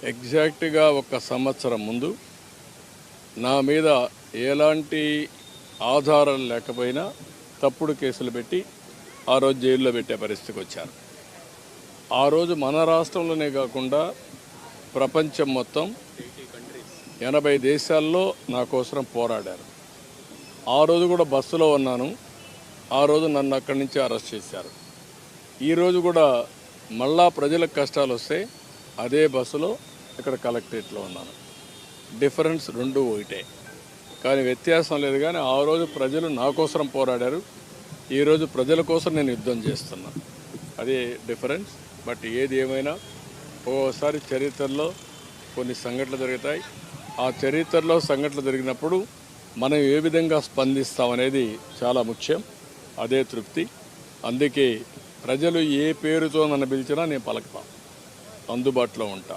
ఎగ్జాక్ట్గా ఒక సంవత్సరం ముందు నా మీద ఎలాంటి ఆధారాలు లేకపోయినా తప్పుడు కేసులు పెట్టి ఆ రోజు జైల్లో పెట్టే పరిస్థితికి వచ్చారు. ఆ రోజు మన రాష్ట్రంలోనే కాకుండా ప్రపంచం మొత్తం 80 దేశాల్లో నా కోసం పోరాడారు. ఆ రోజు కూడా బస్సులో ఉన్నాను. ఆ రోజు నన్ను అక్కడి నుంచి అరెస్ట్ చేశారు. ఈరోజు కూడా మళ్ళా ప్రజలకు కష్టాలు వస్తే అదే బస్సులో ఇక్కడ కలెక్టరేట్లో ఉన్నాను. డిఫరెన్స్ రెండు ఒకటే, కానీ వ్యత్యాసం లేదు. కానీ ఆ రోజు ప్రజలు నా కోసం పోరాడారు, ఈరోజు ప్రజల కోసం నేను యుద్ధం చేస్తున్నా. అదే డిఫరెన్స్. బట్ ఏది ఏమైనా ఓసారి చరిత్రలో కొన్ని సంఘటనలు జరుగుతాయి. ఆ చరిత్రలో సంఘటనలు జరిగినప్పుడు మనం ఏ విధంగా స్పందిస్తామనేది చాలా ముఖ్యం. అదే తృప్తి. అందుకే ప్రజలు ఏ పేరుతో నన్ను పిలిచినా నేను పలుకుతాను, అందుబాటులో ఉంటా.